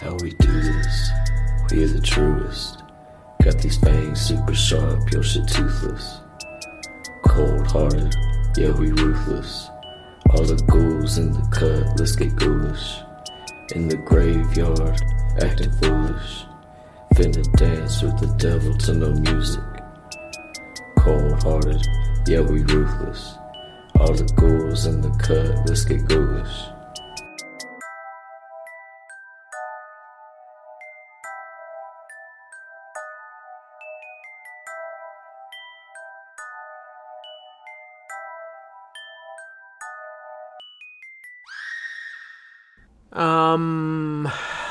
How we do this, we are the truest. Got these fangs super sharp, your shit toothless. Cold-hearted, yeah we ruthless. All the ghouls in the cut, let's get ghoulish. In the graveyard, acting foolish. Finna dance with the devil to no music. Cold-hearted, yeah we ruthless. All the ghouls in the cut, let's get ghoulish.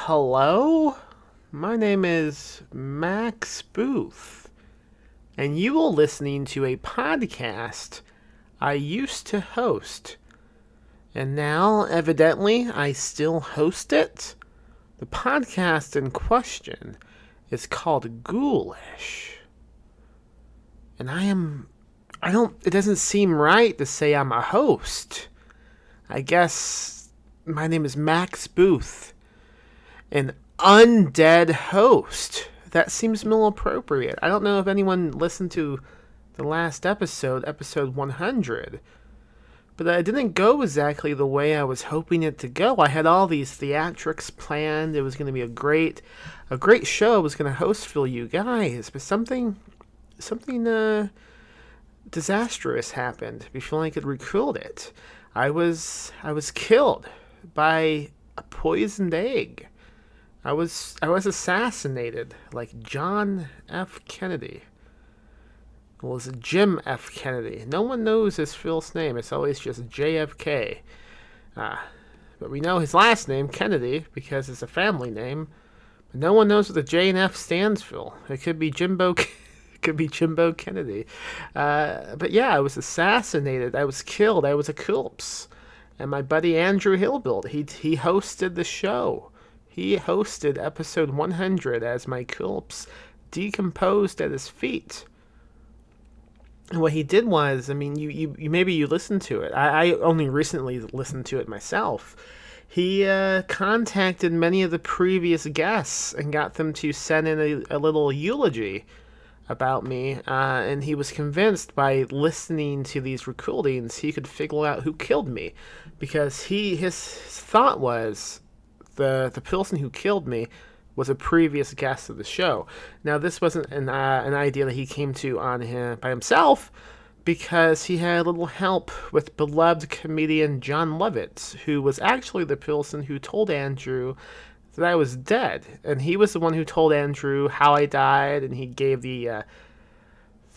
Hello? My name is Max Booth, and you are listening to a podcast I used to host, and now, evidently, I still host it. The podcast in question is called Ghoulish, and it doesn't seem right to say I'm a host. I guess my name is Max Booth, an undead host. That seems more appropriate. I don't know if anyone listened to the last episode 100, but it didn't go exactly the way I was hoping it to go. I had all these theatrics planned. It was going to be a great show I was going to host for you guys, but something disastrous happened before I could record it. I was killed by a poisoned egg. I was assassinated like John F. Kennedy. Well, it's Jim F. Kennedy. No one knows his first name. It's always just JFK. But we know his last name, Kennedy, because it's a family name. But no one knows what the J and F stands for. It could be Jimbo Kennedy. But yeah, I was assassinated. I was killed. I was a corpse. And my buddy Andrew Hillbilt, he hosted the show. He hosted episode 100 as my corpse decomposed at his feet. And what he did was, I mean, you maybe you listened to it. I only recently listened to it myself. He contacted many of the previous guests and got them to send in a little eulogy about me, and he was convinced by listening to these recordings he could figure out who killed me, because his thought was the person who killed me was a previous guest of the show. Now, this wasn't an idea that he came to by himself, because he had a little help with beloved comedian John Lovitz, who was actually the person who told Andrew that I was dead, and he was the one who told Andrew how I died, and he gave the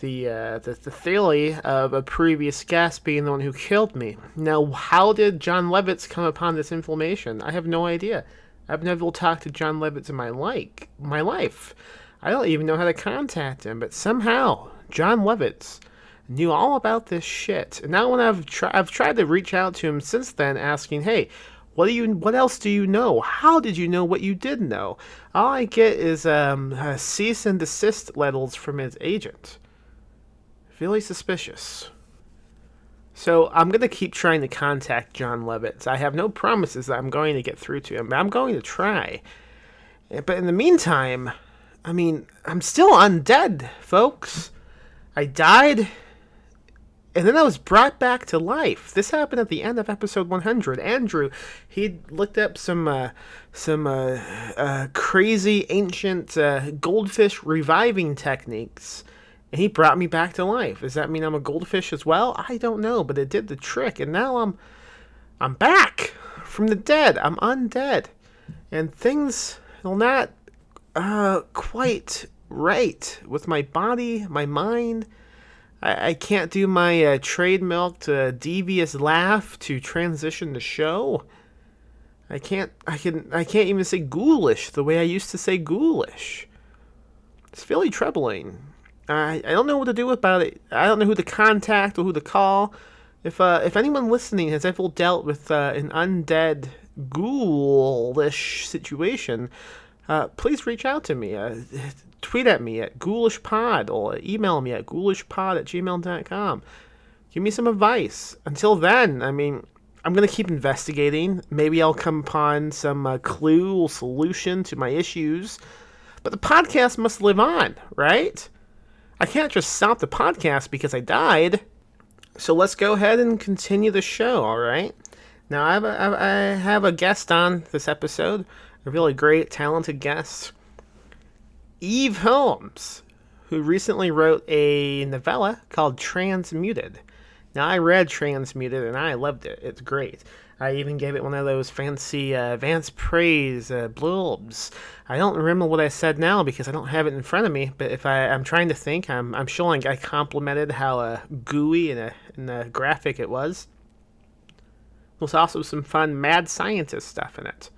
theory of a previous guest being the one who killed me. Now, how did John Lovitz come upon this information? I have no idea. I've never talked to John Lovitz in my life. I don't even know how to contact him, but somehow John Lovitz knew all about this shit. And now when I've tried to reach out to him since then, asking, hey, what else do you know? How did you know what you did know? All I get is cease and desist letters from his agent. Really suspicious. So I'm going to keep trying to contact John Lovitz. I have no promises that I'm going to get through to him, but I'm going to try. But in the meantime, I mean, I'm still undead, folks. I died, and then I was brought back to life. This happened at the end of episode 100. Andrew, he looked up some crazy ancient goldfish reviving techniques, and he brought me back to life. Does that mean I'm a goldfish as well? I don't know, but it did the trick, and now I'm back from the dead. I'm undead, and things are not quite right with my body, my mind. I can't do my trademarked devious laugh to transition the show. I can't even say ghoulish the way I used to say ghoulish. It's really troubling. I don't know what to do about it. I don't know who to contact or who to call. If anyone listening has ever dealt with an undead ghoulish situation, please reach out to me. Tweet at me at GhoulishPod or email me at ghoulishpod@gmail.com. Give me some advice. Until then, I mean, I'm going to keep investigating. Maybe I'll come upon some clue or solution to my issues. But the podcast must live on, right? I can't just stop the podcast because I died. So let's go ahead and continue the show, all right? Now, I have a guest on this episode, a really great, talented guest, Eve Holmes, who recently wrote a novella called Transmuted. Now, I read Transmuted, and I loved it. It's great. I even gave it one of those fancy advanced praise blurbs. I don't remember what I said now because I don't have it in front of me, but if I'm trying to think, I'm showing I complimented how gooey and graphic it was. There's also some fun mad scientist stuff in it.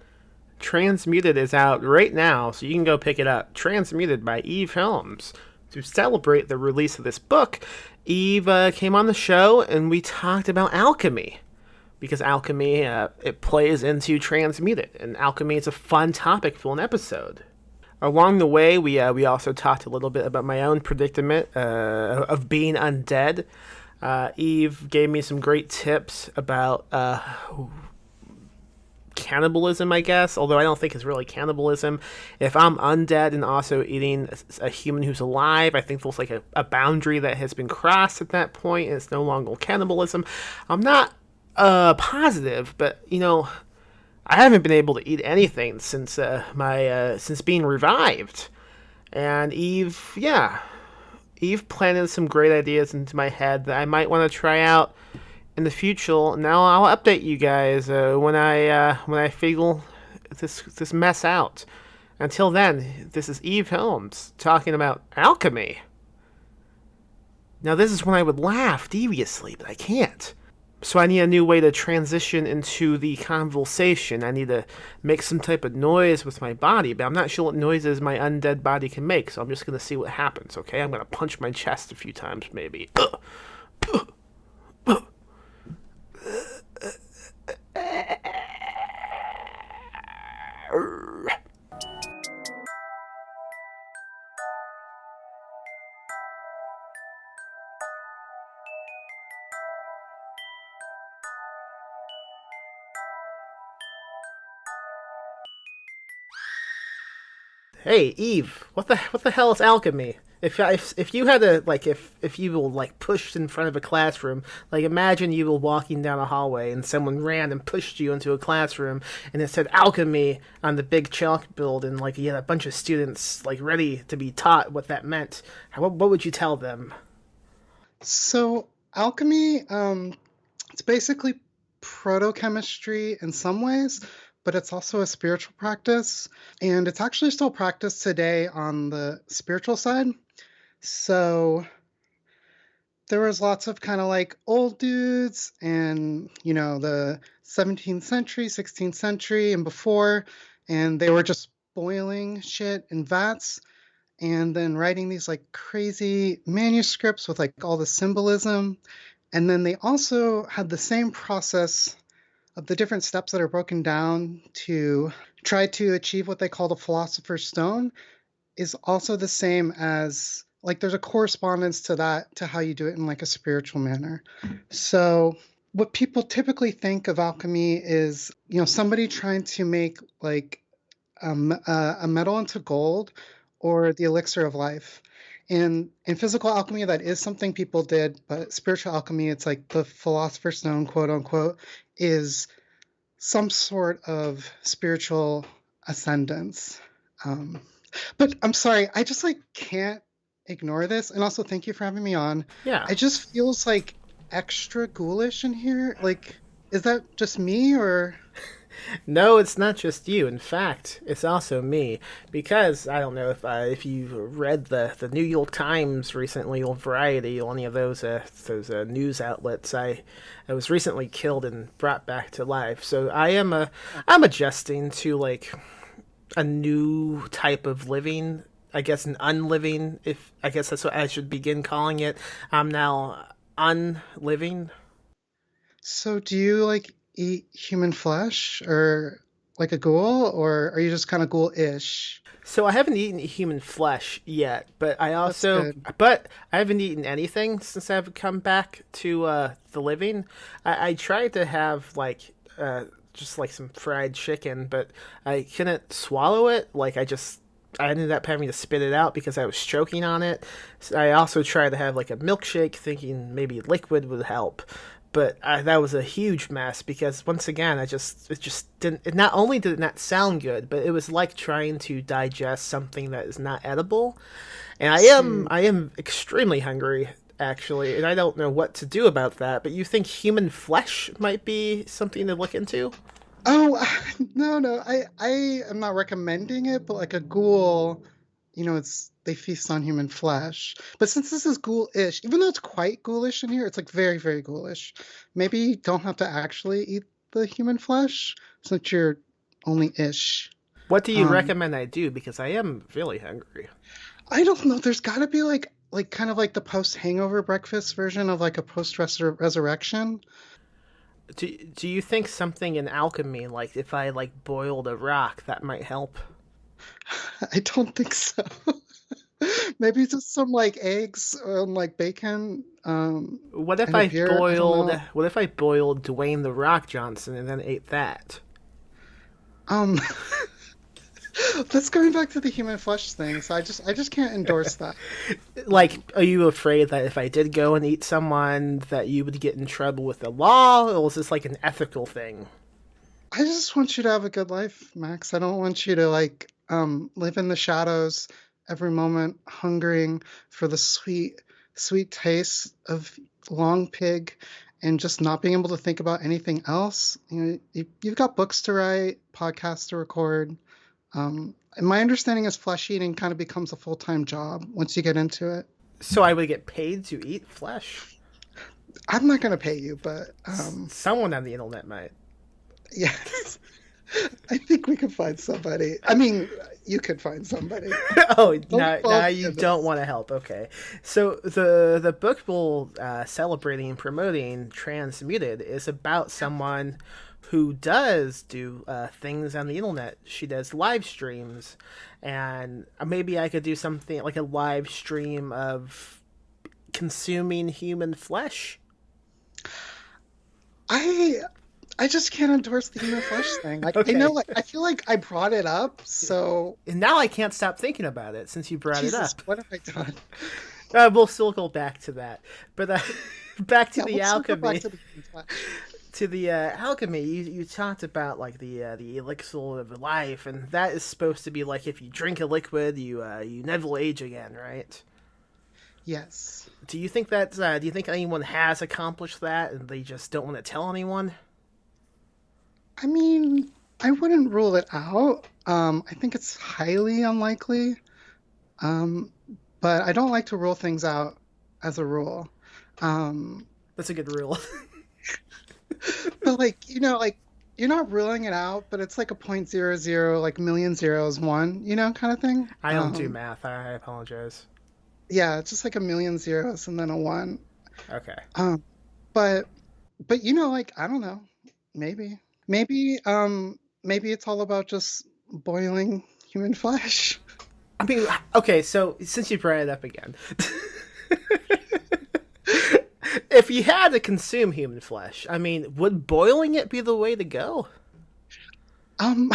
Transmuted is out right now, so you can go pick it up. Transmuted by Eve Holmes. To celebrate the release of this book, Eve came on the show and we talked about alchemy. Because alchemy, it plays into Transmuted, and alchemy is a fun topic for an episode. Along the way, we also talked a little bit about my own predicament of being undead. Eve gave me some great tips about cannibalism, I guess, although I don't think it's really cannibalism. If I'm undead and also eating a human who's alive, I think there's like a boundary that has been crossed at that point, and it's no longer cannibalism. I'm not positive, but I haven't been able to eat anything since since being revived. And Eve planted some great ideas into my head that I might want to try out in the future. Now I'll update you guys when I figure this mess out. Until then, this is Eve Holmes talking about alchemy. Now this is when I would laugh deviously, but I can't. So I need a new way to transition into the conversation. I need to make some type of noise with my body, but I'm not sure what noises my undead body can make, so I'm just going to see what happens, okay? I'm going to punch my chest a few times, maybe. Hey, Eve, what the hell is alchemy? If you had to if you were pushed in front of a classroom, imagine you were walking down a hallway and someone ran and pushed you into a classroom and it said alchemy on the big chalkboard and you had a bunch of students ready to be taught what that meant. What would you tell them? So alchemy, it's basically proto-chemistry in some ways, but it's also a spiritual practice, and it's actually still practiced today on the spiritual side. So there was lots of kind of old dudes and, the 17th century, 16th century and before, and they were just boiling shit in vats and then writing these crazy manuscripts with all the symbolism. And then they also had the same process of the different steps that are broken down to try to achieve what they call the Philosopher's Stone is also the same as there's a correspondence to that, to how you do it in a spiritual manner. So what people typically think of alchemy is, somebody trying to make a metal into gold or the Elixir of Life. And in physical alchemy, that is something people did, but spiritual alchemy, it's the Philosopher's Stone, quote unquote, is some sort of spiritual ascendance. But I'm sorry, I just can't ignore this. And also, thank you for having me on. Yeah. It just feels extra ghoulish in here. Is that just me or? No, it's not just you. In fact, it's also me. Because, I don't know if you read the New York Times recently, or Variety, or any of those news outlets. I was recently killed and brought back to life. So I'm adjusting to, a new type of living. I guess an unliving, I guess that's what I should begin calling it. I'm now unliving. So do you eat human flesh, or like a ghoul, or are you just kind of ghoul-ish? So I haven't eaten human flesh yet, That's good. but I haven't eaten anything since I've come back to the living. I tried to have like just like some fried chicken, but I couldn't swallow it. I ended up having to spit it out because I was choking on it. So I also tried to have like a milkshake, thinking maybe liquid would help. But that was a huge mess because once again, it just didn't. It not only did it not sound good, but it was like trying to digest something that is not edible. And See. I am extremely hungry actually, and I don't know what to do about that. But you think human flesh might be something to look into? Oh, no, no. I am not recommending it, but like a ghoul, it's they feast on human flesh. But since this is ghoulish, even though it's quite ghoulish in here, it's like very, very ghoulish. Maybe you don't have to actually eat the human flesh since you're only ish. What do you Um, recommend I do? Because I am really hungry. I don't know. There's got to be like kind of like the post hangover breakfast version of like a post resurrection. Do you think something in alchemy, like if I like boiled a rock, that might help? I don't think so. Maybe just some like eggs and like bacon, and a beer. I don't know. What if I boiled Dwayne the Rock Johnson and then ate that? Um, that's going back to the human flesh thing. So I just can't endorse that. Like, are you afraid that if I did go and eat someone, that you would get in trouble with the law, or is this like an ethical thing? I just want you to have a good life, Max. I don't want you to like live in the shadows every moment, hungering for the sweet, sweet taste of long pig and just not being able to think about anything else. You've got books to write, podcasts to record. And my understanding is flesh eating kind of becomes a full-time job once you get into it. So I would get paid to eat flesh. I'm not going to pay you, but Someone on the internet might. yes, I think we could find somebody. I mean, you could find somebody. Oh, Don't now fall you for don't this. want to help. Okay, so the book we'll celebrating and promoting Transmuted is about someone who does do things on the internet. She does live streams, and maybe I could do something like a live stream of consuming human flesh. I I just can't endorse the human flesh thing. Like I know, Okay, like I feel like I brought it up, so and now I can't stop thinking about it since you brought it Jesus, up. what have I done? We'll still go back to that, but back to Yeah, the let's circle back alchemy. to the human flesh. To the alchemy, you talked about like the elixir of life, and that is supposed to be like if you drink a liquid, you never age again, right? Yes. Do you think anyone has accomplished that, and they just don't want to tell anyone? I mean, I wouldn't rule it out. I think it's highly unlikely. Um, but I don't like to rule things out as a rule. Um, That's a good rule. but like, like you're not ruling it out, but it's like a point zero zero, like million zeros one, kind of thing. I don't do math. I apologize. Yeah, it's just like a million zeros and then a one. Okay. Um, but but like I don't know, maybe maybe it's all about just boiling human flesh. I mean, okay. So since you brought it up again, if you had to consume human flesh, I mean, would boiling it be the way to go? Um,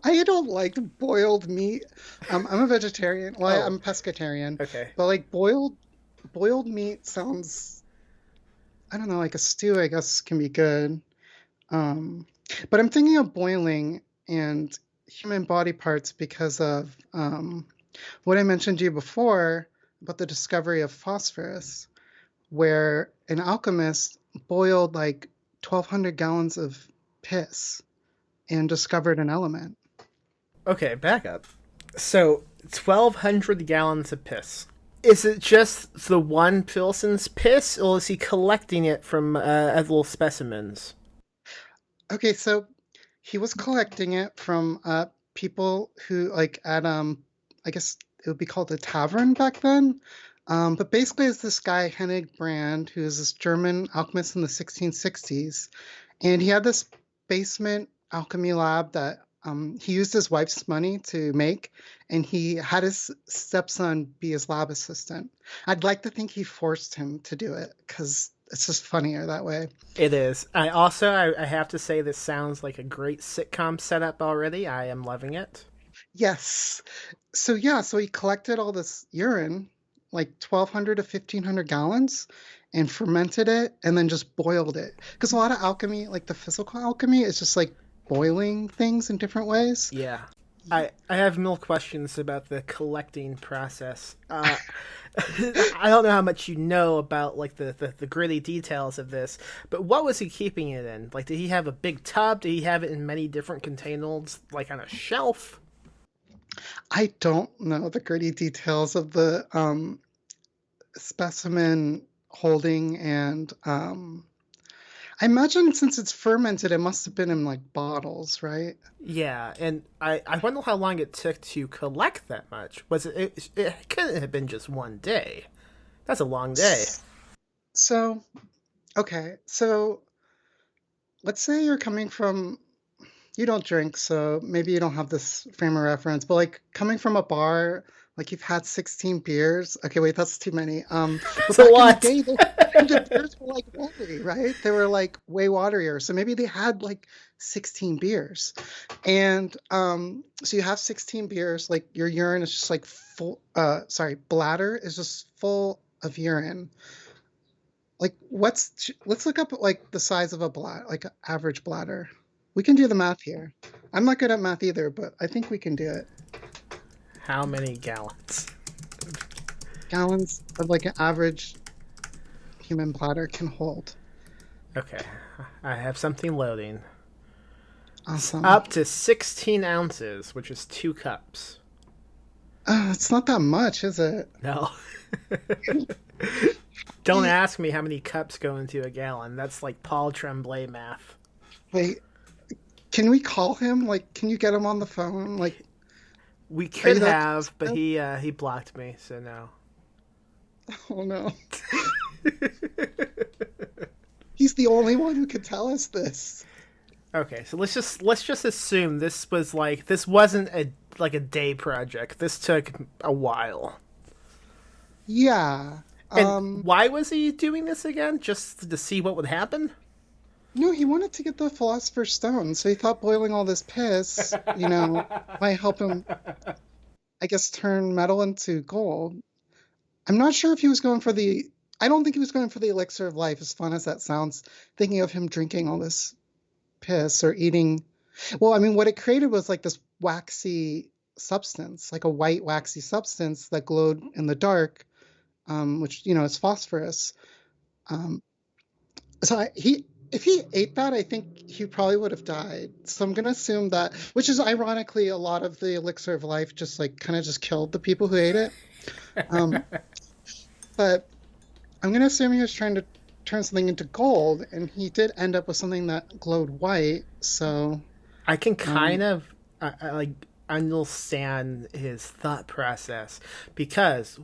I don't like boiled meat. I'm a vegetarian. Well, Oh, I'm a pescatarian, okay. but like boiled meat sounds, I don't know, like a stew, I guess can be good. Um, but I'm thinking of boiling and human body parts because of what I mentioned to you before about the discovery of phosphorus, where an alchemist boiled like 1,200 gallons of piss and discovered an element. Okay, back up. So, 1,200 gallons of piss. Is it just the one person's piss, or is he collecting it from other specimens? Okay, so he was collecting it from people who like at I guess it would be called a tavern back then. But basically it's this guy Hennig Brand, who is this German alchemist in the 1660s, and he had this basement alchemy lab that he used his wife's money to make, and he had his stepson be his lab assistant. I'd like to think he forced him to do it because it's just funnier that way. It is. I have to say this sounds like a great sitcom setup already. I am loving it. Yes. So yeah, so he collected all this urine, like 1,200 to 1,500 gallons, and fermented it, and then just boiled it. Because a lot of alchemy, like the physical alchemy, is just like boiling things in different ways. Yeah. I have more questions about the collecting process. I don't know how much you know about like the gritty details of this, but what was he keeping it in? Like, did he have a big tub? Did he have it in many different containers, like on a shelf? I don't know the gritty details of the specimen holding, and I imagine since it's fermented, it must have been in like bottles, right? Yeah, and I wonder how long it took to collect that much. Was it couldn't have been just one day. That's a long day. So, okay, so let's say you're coming from, you don't drink, so maybe you don't have this frame of reference, but like coming from a bar, like you've had 16 beers. Okay, wait, that's too many. But So back what? in the day, the beers were like watery, right? They were like way waterier. So maybe they had like 16 beers. And so you have 16 beers, like your urine is just like full, bladder is just full of urine. Like let's look up like the size of a bladder, like an average bladder. We can do the math here. I'm not good at math either, but I think we can do it. How many gallons? Gallons of like an average human bladder can hold. Okay, I have something loading. Awesome. Up to 16 ounces, which is 2 cups. It's not that much, is it? No. Don't ask me how many cups go into a gallon. That's like Paul Tremblay math. Wait, can we call him? Like, can you get him on the phone? Like, we could have, but he blocked me, so no. Oh no. He's the only one who could tell us this. Okay, so let's just assume this wasn't a day project. This took a while. Yeah. And why was he doing this again? Just to see what would happen? No, he wanted to get the Philosopher's Stone, so he thought boiling all this piss, might help him, I guess, turn metal into gold. I'm not sure if he was going for I don't think he was going for the Elixir of Life, as fun as that sounds, thinking of him drinking all this piss or eating. Well, I mean, what it created was like this waxy substance, like a white waxy substance that glowed in the dark, which, is phosphorus. If he ate that, I think he probably would have died. So I'm going to assume that, which is ironically, a lot of the Elixir of Life just like kind of just killed the people who ate it. But I'm going to assume he was trying to turn something into gold, and he did end up with something that glowed white. So I can kind of understand his thought process, because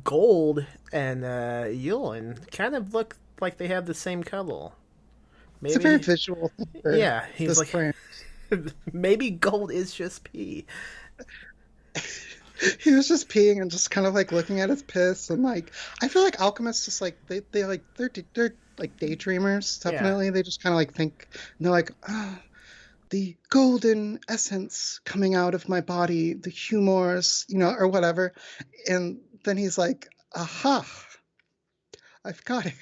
gold and urine kind of look like they have the same color. Maybe, it's a very visual thing. Yeah, he's like, maybe gold is just pee. He was just peeing and just kind of like looking at his piss, and like I feel like alchemists just like they're like daydreamers. Definitely, They just kind of like think, and they're like, the golden essence coming out of my body, the humors, or whatever. And then he's like, aha, I've got it.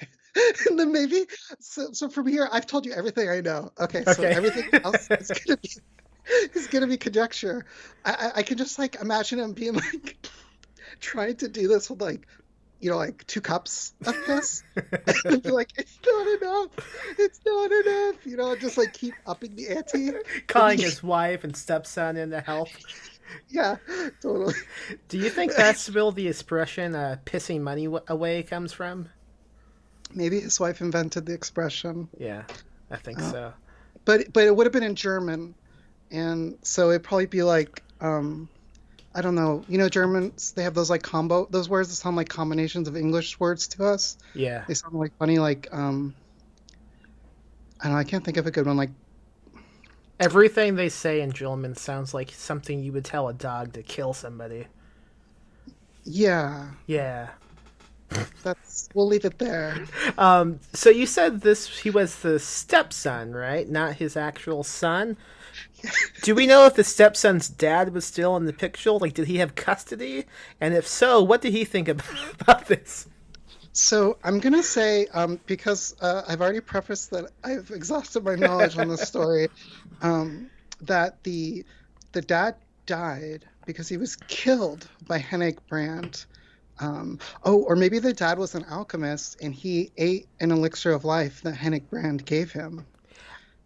And then maybe, so from here, I've told you everything I know. Okay. So everything else is gonna be conjecture. I can just like imagine him being like trying to do this with like 2 cups of piss, and be like, it's not enough, just like keep upping the ante, calling his wife and stepson in to help. Yeah, totally. Do you think that's where the expression pissing money away comes from? Maybe his wife invented the expression. Yeah, I think so. But it would have been in German, and so it'd probably be like, I don't know. Germans, they have those like those words that sound like combinations of English words to us. Yeah. They sound like funny, like, I don't know, I can't think of a good one, like Everything they say in Gentleman sounds like something you would tell a dog to kill somebody. Yeah, Yeah. we'll leave it there. So you said he was the stepson, right? Not his actual son. Do we know if the stepson's dad was still in the picture? Like, did he have custody? And if so, what did he think about this? So I'm gonna say, because I've already prefaced that I've exhausted my knowledge on this story, that the dad died because he was killed by Hennig Brand. Or maybe the dad was an alchemist and he ate an elixir of life that Hennig Brand gave him.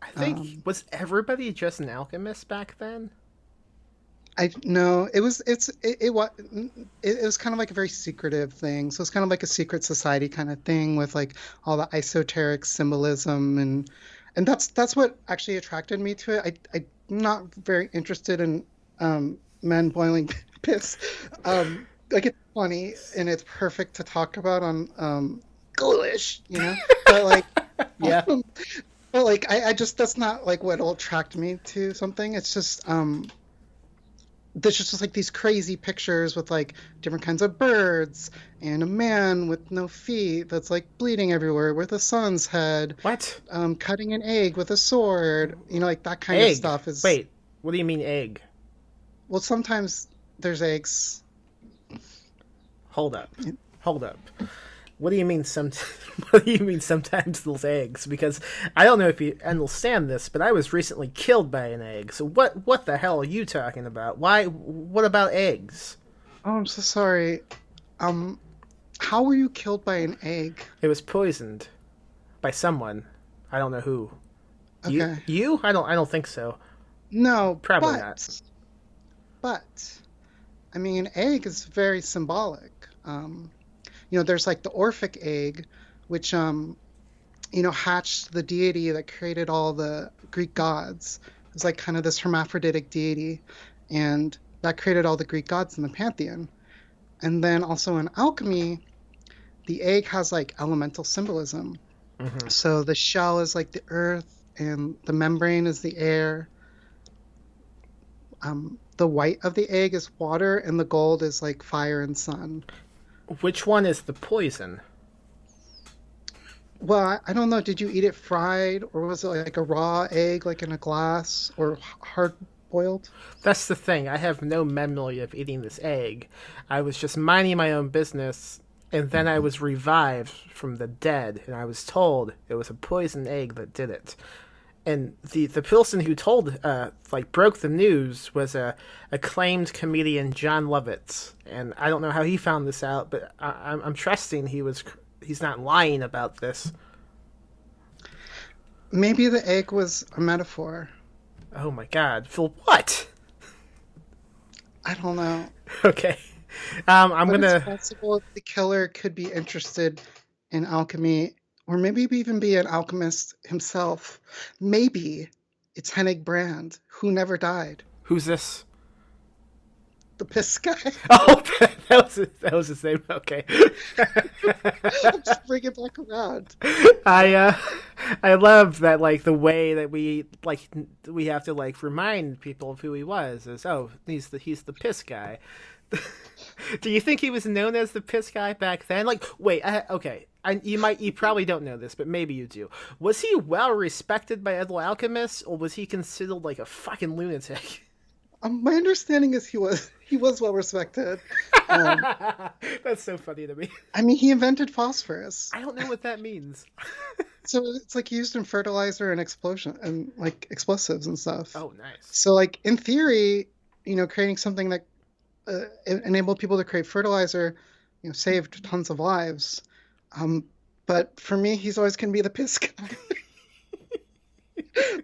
I think was everybody just an alchemist back then? No, it was kind of like a very secretive thing. So it's kind of like a secret society kind of thing with like all the esoteric symbolism and that's what actually attracted me to it. I'm not very interested in men boiling piss. Like it's funny and it's perfect to talk about on Ghoulish, you know. But like yeah. But like I just that's not like what will attract me to something. It's just there's just like these crazy pictures with like different kinds of birds and a man with no feet that's like bleeding everywhere with a sun's head. What? Cutting an egg with a sword. You know, like that kind of stuff is. Wait, what do you mean egg? Well, sometimes there's eggs. Hold up. What do you mean what do you mean sometimes those eggs? Because I don't know if you understand this, but I was recently killed by an egg. So what the hell are you talking about? What about eggs? Oh, I'm so sorry. How were you killed by an egg? It was poisoned by someone. I don't know who. Okay. You? I don't think so. No, probably not. But I mean, egg is very symbolic. You know, there's like the Orphic egg, which, you know, hatched the deity that created all the Greek gods. It was like kind of this hermaphroditic deity, and that created all the Greek gods in the pantheon. And then also in alchemy, the egg has like elemental symbolism. Mm-hmm. So the shell is like the earth, and the membrane is the air. The white of the egg is water, and the gold is like fire and sun. Which one is the poison? Well, I don't know. Did you eat it fried, or was it like a raw egg, like in a glass, or hard boiled? That's the thing. I have no memory of eating this egg. I was just minding my own business, and then I was revived from the dead, and I was told it was a poisoned egg that did it. And the person who broke the news was a acclaimed comedian, John Lovitz. And I don't know how he found this out, but I'm trusting he's not lying about this. Maybe the egg was a metaphor. Oh my god. For what? I don't know. Okay. It's possible the killer could be interested in alchemy, or maybe even be an alchemist himself. Maybe it's Hennig Brand, who never died. Who's this? The piss guy. Oh, that was his name. Okay. I'll just bring it back around. I love that, like, the way that we have to like remind people of who he was. Is he's the piss guy. Do you think he was known as the piss guy back then? Like, wait, okay. You probably don't know this, but maybe you do. Was he well respected by other alchemists, or was he considered like a fucking lunatic? My understanding is he was well respected. That's so funny to me. I mean, he invented phosphorus. I don't know what that means. So it's like used in fertilizer and explosion and like explosives and stuff. Oh, nice. So like in theory, you know, creating something that enabled people to create fertilizer, you know, saved tons of lives. But for me, he's always going to be the piss guy.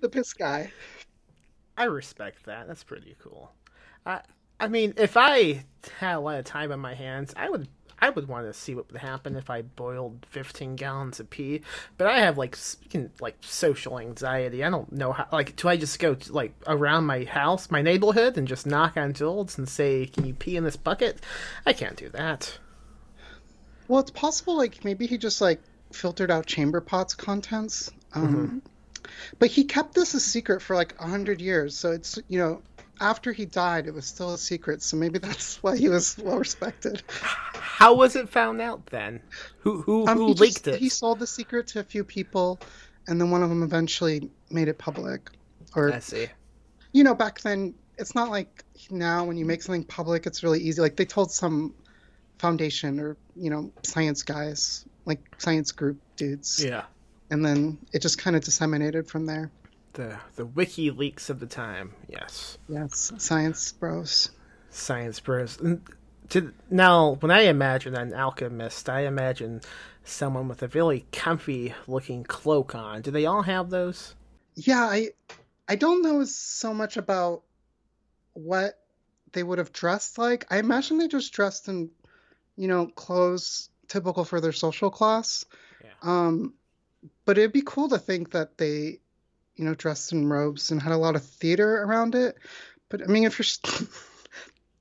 The piss guy. I respect that. That's pretty cool. I mean, if I had a lot of time on my hands, I would want to see what would happen if I boiled 15 gallons of pee. But I have like social anxiety. I don't know how. Like, do I just go like around my house, my neighborhood, and just knock on doors and say, "Can you pee in this bucket?" I can't do that. Well, it's possible. Like maybe he just like filtered out chamber pot's contents. But he kept this a secret for like 100 years. So it's, after he died, it was still a secret. So maybe that's why he was well respected. How was it found out then? Who leaked it? He sold the secret to a few people, and then one of them eventually made it public. Or I see. Back then, it's not like now when you make something public, it's really easy. Like they told some foundation or, science guys, like science group dudes. Yeah. And then it just kind of disseminated from there. The WikiLeaks of the time, yes. Yes, science bros. Science bros. Now, when I imagine an alchemist, I imagine someone with a really comfy looking cloak on. Do they all have those? Yeah, I don't know so much about what they would have dressed like. I imagine they just dressed in, clothes typical for their social class. Yeah. But it'd be cool to think that they, dressed in robes and had a lot of theater around it. But I mean, if you're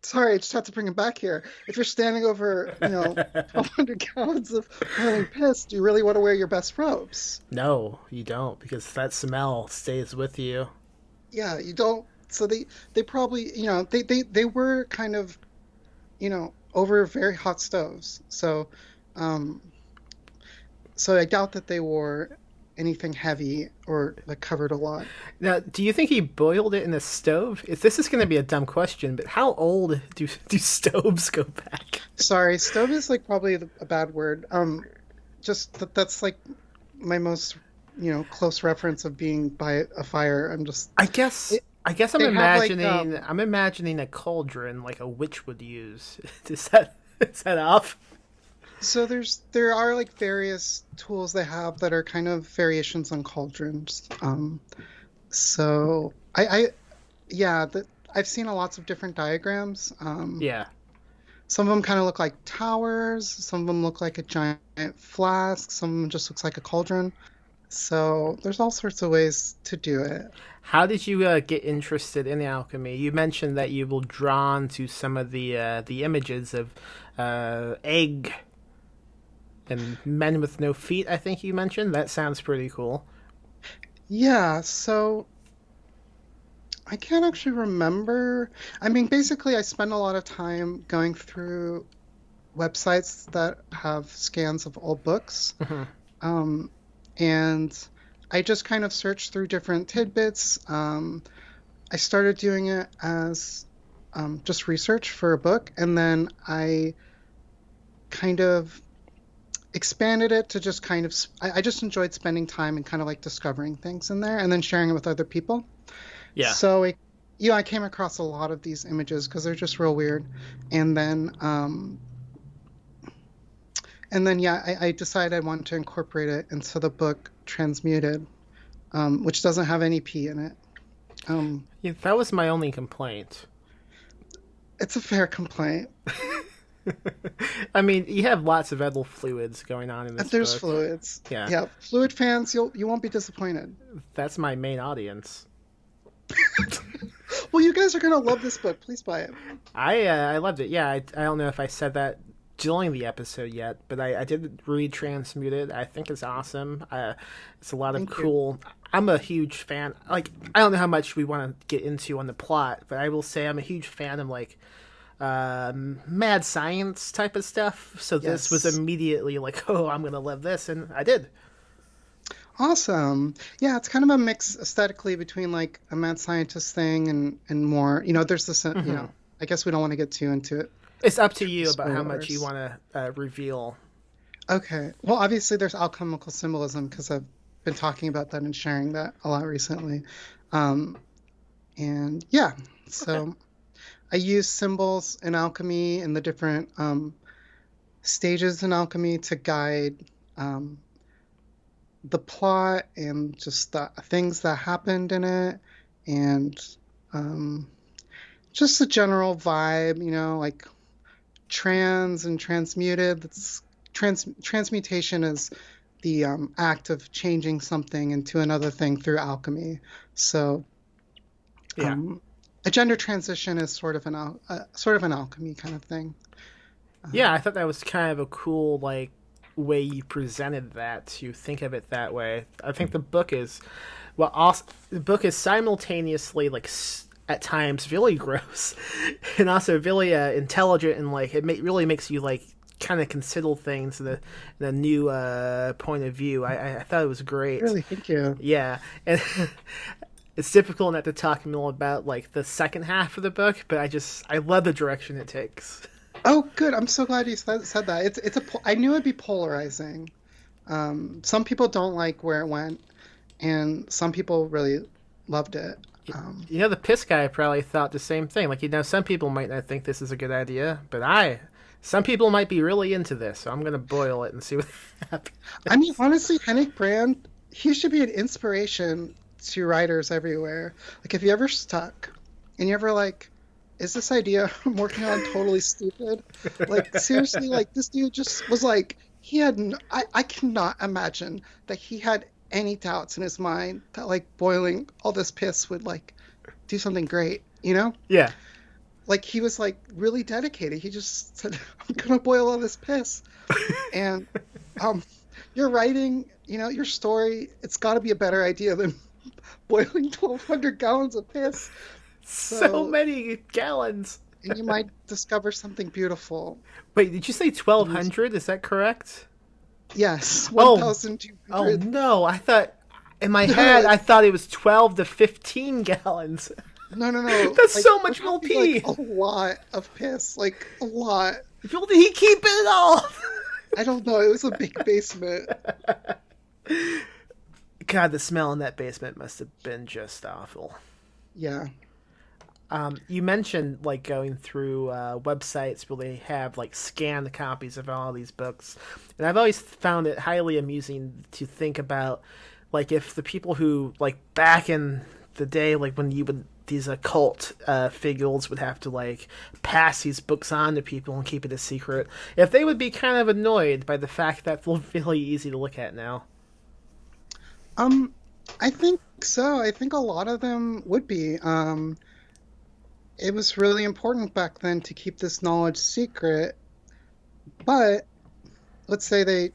sorry, I just have to bring it back here. If you're standing over, 1,200 gallons of boiling piss, do you really want to wear your best robes? No, you don't, because that smell stays with you. Yeah, you don't. So they probably, they were kind of, over very hot stoves. So, so I doubt that they wore anything heavy or like covered a lot. Now, do you think he boiled it in a stove? This is going to be a dumb question, but how old do stoves go back? Sorry, stove is like probably a bad word. Just that's like my most close reference of being by a fire. I guess I'm imagining I'm imagining a cauldron like a witch would use. Is that off? So there are like various tools they have that are kind of variations on cauldrons. So I've seen lots of different diagrams. Yeah. Some of them kind of look like towers. Some of them look like a giant flask. Some of them just looks like a cauldron. So there's all sorts of ways to do it. How did you get interested in alchemy? You mentioned that you were drawn to some of the images of egg and men with no feet, I think you mentioned. That sounds pretty cool. Yeah, so I can't actually remember. I mean, basically, I spend a lot of time going through websites that have scans of old books. Mm-hmm. And I just kind of searched through different tidbits. I started doing it as just research for a book, and then I kind of expanded it to just kind of I just enjoyed spending time and kind of like discovering things in there and then sharing it with other people. Yeah. So I came across a lot of these images because they're just real weird, and then I decided I wanted to incorporate it into the book Transmuted, which doesn't have any P in it. Yeah, that was my only complaint. It's a fair complaint. I mean, you have lots of edible fluids going on in this There's book. fluids. Yeah. Fluid fans, you won't be disappointed. That's my main audience. Well, you guys are gonna love this book. Please buy it. I loved it. Yeah, I don't know if I said that during the episode yet, but I did read Transmuted. I think it's awesome. It's a lot of cool. I'm a huge fan. Like, I don't know how much we want to get into on the plot, but I will say I'm a huge fan of like mad science type of stuff. So this was immediately like, oh, I'm gonna love this, and I did. Awesome. Yeah, it's kind of a mix aesthetically between like a mad scientist thing and more. There's this. I guess we don't want to get too into it. It's up to you about how much you want to reveal. Okay. Well, obviously there's alchemical symbolism because I've been talking about that and sharing that a lot recently. And yeah, so I use symbols in alchemy and the different stages in alchemy to guide the plot and just the things that happened in it, and just the general vibe, like trans and transmuted. That's transmutation is the act of changing something into another thing through alchemy. So a gender transition is sort of an alchemy kind of thing. Yeah, I thought that was kind of a cool, like, way you presented that to think of it that way. I think the book is, well, also, the book is simultaneously like at times really gross, and also really intelligent, and like really makes you like kind of consider things in a new point of view. I thought it was great. Really, thank you. Yeah, and it's difficult not to talk more about like the second half of the book, but I love the direction it takes. Oh, good. I'm so glad you said that. I knew it'd be polarizing. Some people don't like where it went, and some people really loved it. You know, the piss guy probably thought the same thing. Like, you know, some people might not think this is a good idea, but some people might be really into this, so I'm going to boil it and see what happens. I mean, honestly, Henrik Brand, he should be an inspiration to writers everywhere. Like, if you ever stuck and you ever like, is this idea I'm working on totally stupid? Like, seriously, like, this dude just was like, I cannot imagine that he had any doubts in his mind that, like, boiling all this piss would, like, do something great, you know? Yeah. Like, he was, like, really dedicated. He just said, I'm gonna boil all this piss. And, your writing, you know, your story, it's got to be a better idea than boiling 1,200 gallons of piss. So many gallons. And you might discover something beautiful. Wait, did you say 1,200? Is that correct? Yes, 1,200. Oh no! I thought in my head I thought it was 12 to 15 gallons. No. That's like, so much more pee. Like, a lot of piss, like a lot. Did he keep it all? I don't know. It was a big basement. God, the smell in that basement must have been just awful. Yeah. You mentioned like going through websites where they have like scanned copies of all these books, and I've always found it highly amusing to think about like if the people who like back in the day, like when these occult figures would have to like pass these books on to people and keep it a secret, if they would be kind of annoyed by the fact that they're really easy to look at now. I think so. I think a lot of them would be. It was really important back then to keep this knowledge secret, but let's say they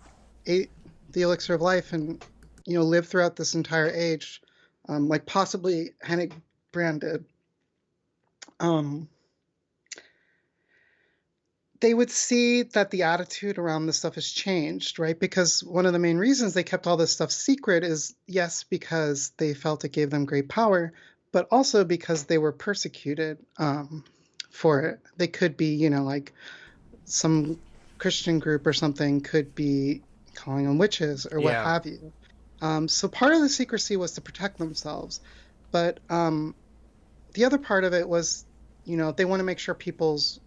ate the Elixir of Life and, you know, lived throughout this entire age, like possibly Hennig Brand did. They would see that the attitude around this stuff has changed, right? Because one of the main reasons they kept all this stuff secret is, yes, because they felt it gave them great power, but also because they were persecuted for it. They could be, you know, like some Christian group or something could be calling them witches or what have you. So part of the secrecy was to protect themselves. But the other part of it was, you know, they want to make sure people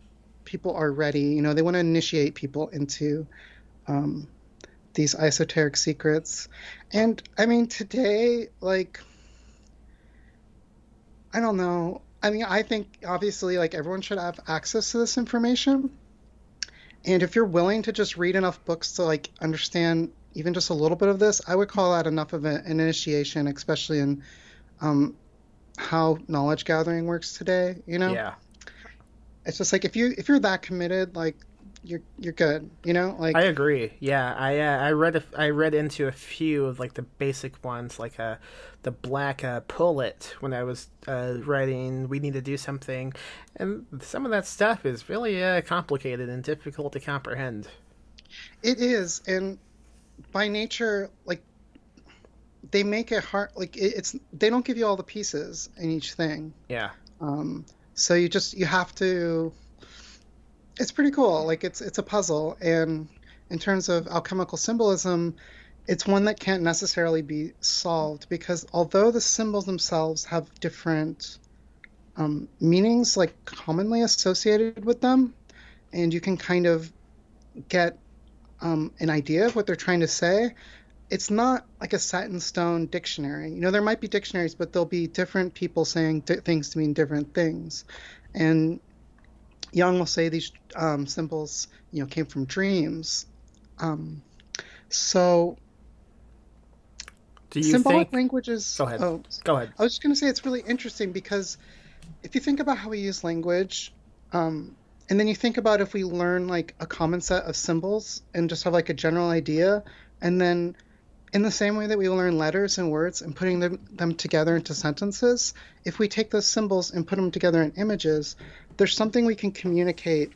are ready. You know, they want to initiate people into these esoteric secrets. And I mean, today, like, I don't know. I mean, I think obviously like everyone should have access to this information. And if you're willing to just read enough books to like understand even just a little bit of this, I would call that enough of an initiation, especially in how knowledge gathering works today, you know? Yeah. It's just like if you're that committed, like you're good, you know? Like I agree. Yeah, I read into a few of like the basic ones, like the black pullet when I was writing We Need to Do Something, and some of that stuff is really complicated and difficult to comprehend. It is, and by nature, like they make it hard. Like they don't give you all the pieces in each thing. Yeah. So you have to. It's pretty cool. Like it's a puzzle, and in terms of alchemical symbolism, it's one that can't necessarily be solved because although the symbols themselves have different meanings, like commonly associated with them, and you can kind of get an idea of what they're trying to say. It's not like a set in stone dictionary. You know, there might be dictionaries, but there'll be different people saying things to mean different things, and Jung will say these symbols, you know, came from dreams. So do you symbolic think... languages... Go ahead. Go ahead. I was just going to say it's really interesting because if you think about how we use language, And then you think about if we learn like a common set of symbols and just have like a general idea, and then in the same way that we learn letters and words and putting them together into sentences, if we take those symbols and put them together in images, there's something we can communicate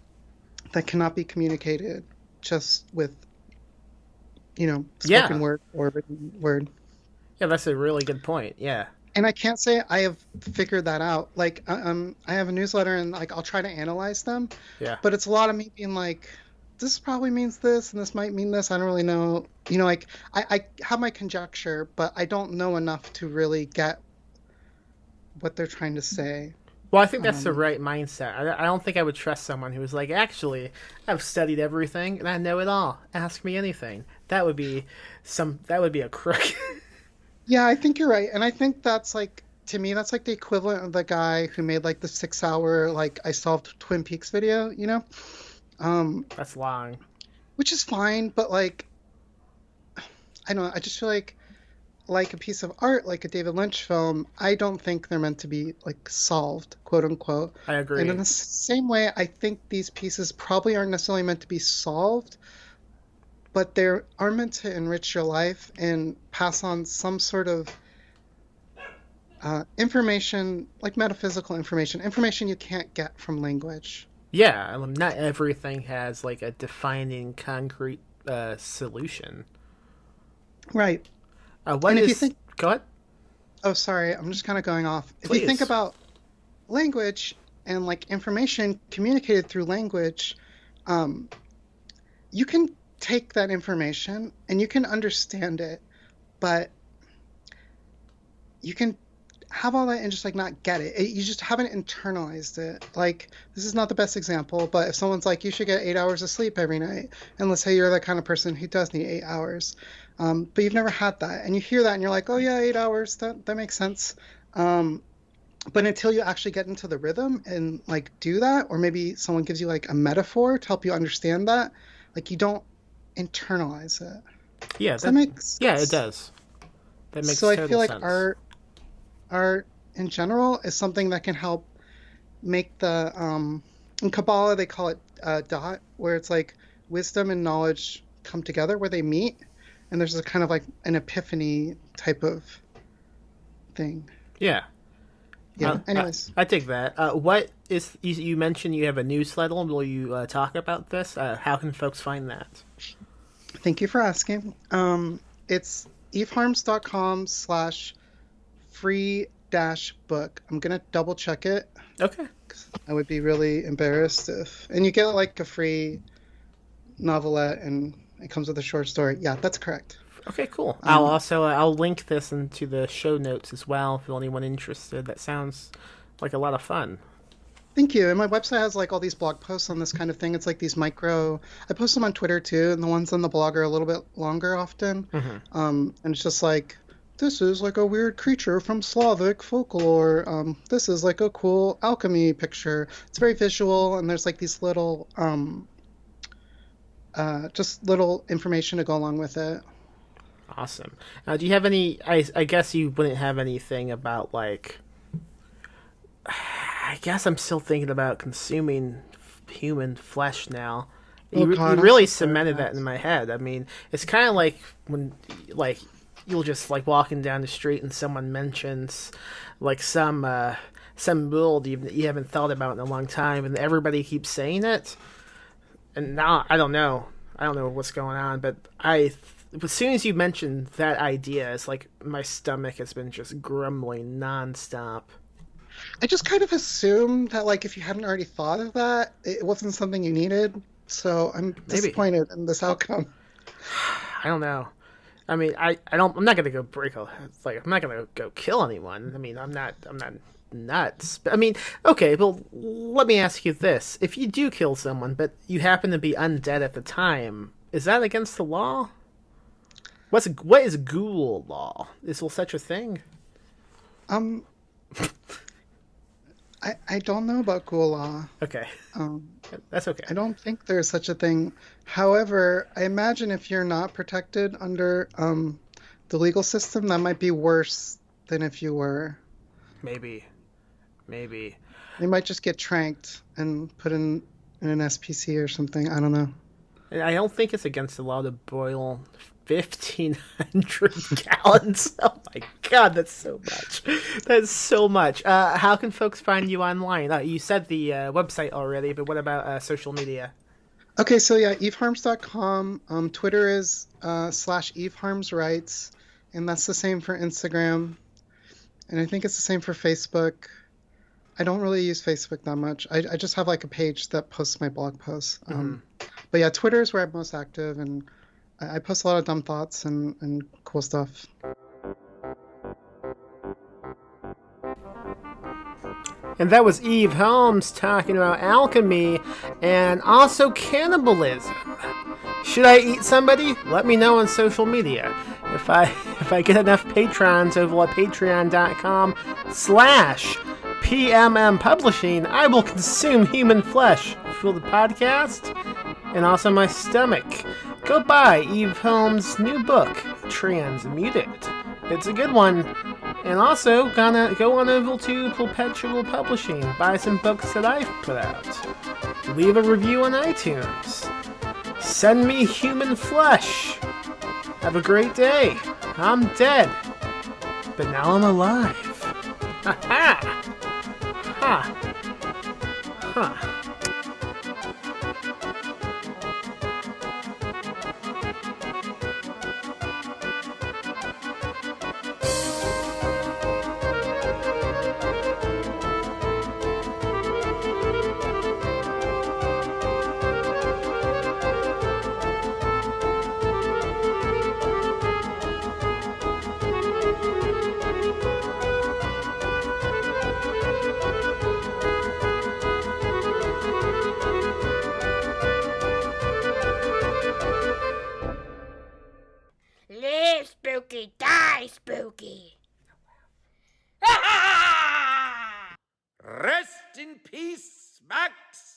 that cannot be communicated just with, spoken word or written word. Yeah, that's a really good point. Yeah. And I can't say I have figured that out. Like, I have a newsletter and like I'll try to analyze them. Yeah. But it's a lot of me being like, this probably means this and this might mean this. I don't really know. Like I have my conjecture, but I don't know enough to really get what they're trying to say. Well, I think that's the right mindset. I don't think I would trust someone who was like, actually, I've studied everything and I know it all. Ask me anything. That would be a crook. Yeah, I think you're right. And I think that's like, to me, that's like the equivalent of the guy who made like the 6-hour, like, I solved Twin Peaks video, That's long. Which is fine, but like, I don't know, I just feel like a piece of art, like a David Lynch film, I don't think they're meant to be like solved, quote unquote. I agree. And in the same way, I think these pieces probably aren't necessarily meant to be solved, but they are meant to enrich your life and pass on some sort of information, like metaphysical information you can't get from language. Yeah, not everything has like a defining concrete solution. Right. If you think, go ahead. Oh, sorry, I'm just kind of going off. Please. If you think about language and like information communicated through language, you can take that information and you can understand it, but you can have all that and just like not get it. You just haven't internalized it. Like, this is not the best example, but if someone's like, you should get 8 hours of sleep every night, and let's say you're the kind of person who does need 8 hours, but you've never had that, and you hear that and you're like, oh yeah, 8 hours, that makes sense. But until you actually get into the rhythm and like do that, or maybe someone gives you like a metaphor to help you understand that, like, you don't internalize it. Yeah, that makes sense? Yeah, it does. That makes so total I feel like sense. art in general is something that can help make the in Kabbalah they call it dot, where it's like wisdom and knowledge come together where they meet, and there's a kind of like an epiphany type of thing. Yeah. Anyways, I take that. What is you mentioned you have a newsletter? Will you talk about this? How can folks find that? Thank you for asking. It's eveharms.com/free-book. I'm gonna double check it. Okay. I would be really embarrassed if, and you get like a free novelette and it comes with a short story. Yeah, that's correct. Okay, cool. I'll link this into the show notes as well for anyone interested. That sounds like a lot of fun. Thank you. And my website has like all these blog posts on this kind of thing. It's like these I post them on Twitter too, and the ones on the blog are a little bit longer often. Mm-hmm. And it's just like, this is like a weird creature from Slavic folklore. This is like a cool alchemy picture. It's very visual, and there's like these little, just little information to go along with it. Awesome. Do you have any? I guess you wouldn't have anything about like. I guess I'm still thinking about consuming human flesh now. You really cemented that in my head. I mean, it's kind of like when like you'll just like walking down the street and someone mentions like some world you haven't thought about in a long time, and everybody keeps saying it. And now I don't know what's going on, but as soon as you mentioned that idea, it's like my stomach has been just grumbling nonstop. I just kind of assumed that, like, if you hadn't already thought of that, it wasn't something you needed. So I'm disappointed in this outcome. I don't know. I mean, I'm not gonna go I'm not gonna go kill anyone. I mean, I'm not nuts. But, I mean, okay, well, let me ask you this: if you do kill someone, but you happen to be undead at the time, is that against the law? What is ghoul law? Is there such a thing? I don't know about ghoul law. Okay. That's okay. I don't think there's such a thing. However, I imagine if you're not protected under the legal system, that might be worse than if you were. Maybe. They might just get tranked and put in in an SPC or something. I don't know. And I don't think it's against the law to boil 1,500 gallons. Oh my god, that's so much. That's so much. How can folks find you online? You said the website already, but what about social media? Okay, so yeah, eveharms.com. Twitter is /eveharmswrites, and that's the same for Instagram. And I think it's the same for Facebook. I don't really use Facebook that much. I just have like a page that posts my blog posts. But yeah, Twitter is where I'm most active, and I post a lot of dumb thoughts and cool stuff. And that was Eve Holmes talking about alchemy and also cannibalism. Should I eat somebody? Let me know on social media. If I get enough patrons over at patreon.com/PMM Publishing, I will consume human flesh for the podcast and also my stomach. Go buy Eve Holmes' new book, Transmuted. It's a good one. And also, gonna go on over to Perpetual Publishing, buy some books that I've put out. Leave a review on iTunes. Send me human flesh. Have a great day. I'm dead, but now I'm alive. Ha ha! Ha! Huh. Live spooky, die spooky. Rest in peace, Max.